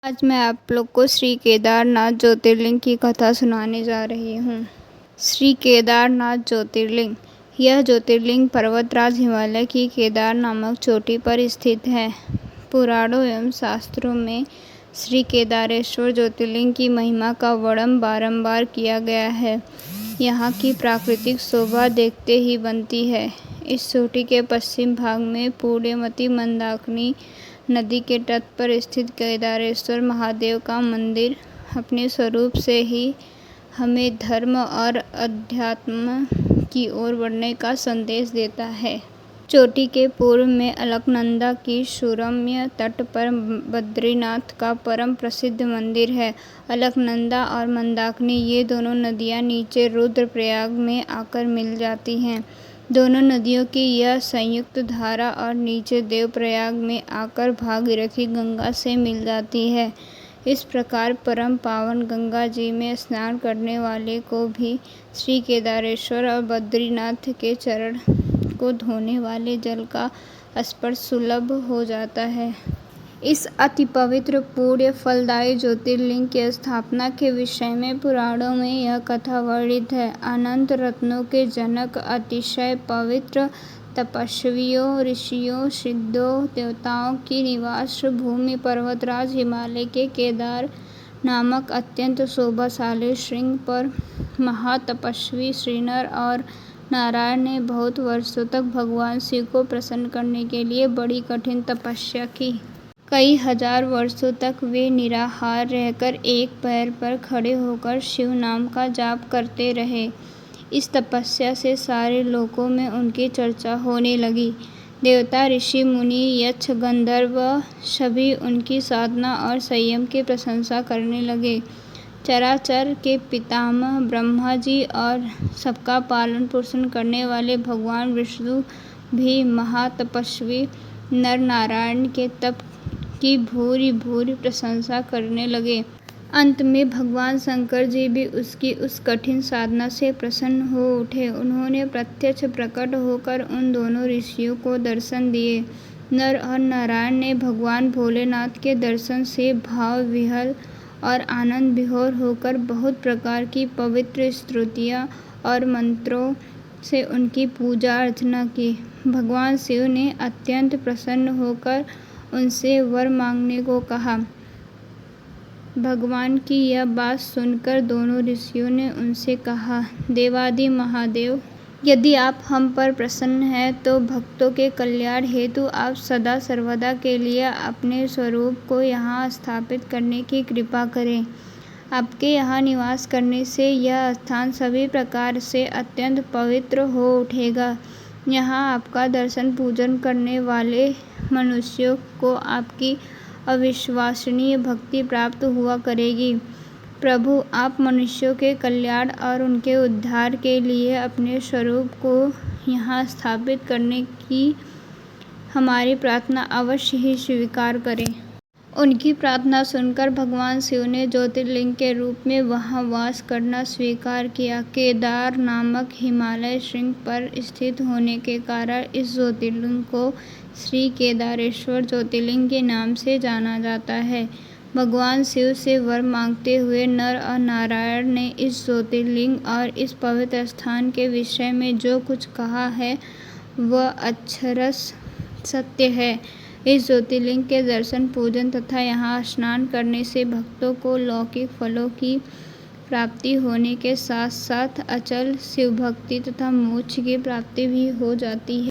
आज मैं आप लोग को श्री केदारनाथ ज्योतिर्लिंग की कथा सुनाने जा रही हूँ। श्री केदारनाथ ज्योतिर्लिंग। यह ज्योतिर्लिंग पर्वतराज हिमालय की केदार नामक चोटी पर स्थित है। पुराणों एवं शास्त्रों में श्री केदारेश्वर ज्योतिर्लिंग की महिमा का वर्णन बारंबार किया गया है। यहाँ की प्राकृतिक शोभा देखते ही बनती है। इस चोटी के पश्चिम भाग में पुण्यमती मंदाकिनी नदी के तट पर स्थित केदारेश्वर महादेव का मंदिर अपने स्वरूप से ही हमें धर्म और अध्यात्म की ओर बढ़ने का संदेश देता है। चोटी के पूर्व में अलकनंदा की सुरम्य तट पर बद्रीनाथ का परम प्रसिद्ध मंदिर है। अलकनंदा और मंदाकिनी ये दोनों नदियाँ नीचे रुद्रप्रयाग में आकर मिल जाती हैं। दोनों नदियों की यह संयुक्त धारा और नीचे देवप्रयाग में आकर भागीरथी गंगा से मिल जाती है। इस प्रकार परम पावन गंगा जी में स्नान करने वाले को भी श्री केदारेश्वर और बद्रीनाथ के चरण को धोने वाले जल का स्पर्श सुलभ हो जाता है। इस अति पवित्र पुण्य फलदायी ज्योतिर्लिंग की स्थापना के विषय में पुराणों में यह कथा वर्णित है। अनंत रत्नों के जनक, अतिशय पवित्र, तपस्वियों, ऋषियों, सिद्धों, देवताओं की निवास भूमि पर्वतराज हिमालय के केदार नामक अत्यंत शोभाशाली श्रृंग पर महातपस्वी श्रीनर और नारायण ने बहुत वर्षों तक भगवान शिव को प्रसन्न करने के लिए बड़ी कठिन तपस्या की। कई हजार वर्षों तक वे निराहार रहकर एक पैर पर खड़े होकर शिव नाम का जाप करते रहे। इस तपस्या से सारे लोकों में उनकी चर्चा होने लगी। देवता, ऋषि, मुनि, यक्ष, गंधर्व सभी उनकी साधना और संयम की प्रशंसा करने लगे। चराचर के पितामह ब्रह्मा जी और सबका पालन पोषण करने वाले भगवान विष्णु भी महातपस्वी नर नारायण के तप की भूरि भूरि प्रशंसा करने लगे। अंत में भगवान शंकर जी भी उसकी उस कठिन साधना से प्रसन्न हो उठे। उन्होंने प्रत्यक्ष प्रकट होकर उन दोनों ऋषियों को दर्शन दिए। नर और नारायण ने भगवान भोलेनाथ के दर्शन से भाव विह्वल और आनंद विभोर होकर बहुत प्रकार की पवित्र स्तुतियाँ और मंत्रों से उनकी पूजा अर्चना की। भगवान शिव ने अत्यंत प्रसन्न होकर उनसे वर मांगने को कहा। भगवान की यह बात सुनकर दोनों ऋषियों ने उनसे कहा, देवादि महादेव, यदि आप हम पर प्रसन्न हैं तो भक्तों के कल्याण हेतु आप सदा सर्वदा के लिए अपने स्वरूप को यहाँ स्थापित करने की कृपा करें। आपके यहाँ निवास करने से यह स्थान सभी प्रकार से अत्यंत पवित्र हो उठेगा। यहाँ आपका दर्शन पूजन करने वाले मनुष्यों को आपकी अविश्वसनीय भक्ति प्राप्त हुआ करेगी। प्रभु, आप मनुष्यों के कल्याण और उनके उद्धार के लिए अपने स्वरूप को यहाँ स्थापित करने की हमारी प्रार्थना अवश्य ही स्वीकार करें। उनकी प्रार्थना सुनकर भगवान शिव ने ज्योतिर्लिंग के रूप में वहाँ वास करना स्वीकार किया। केदार नामक हिमालय श्रृंग पर स्थित होने के कारण इस ज्योतिर्लिंग को श्री केदारेश्वर ज्योतिर्लिंग के नाम से जाना जाता है। भगवान शिव से वर मांगते हुए नर और नारायण ने इस ज्योतिर्लिंग और इस पवित्र स्थान के विषय में जो कुछ कहा है वह अक्षरशः सत्य है। इस ज्योतिर्लिंग के दर्शन, पूजन तथा यहाँ स्नान करने से भक्तों को लौकिक फलों की प्राप्ति होने के साथ साथ अचल शिव भक्ति तथा मोक्ष की प्राप्ति भी हो जाती है।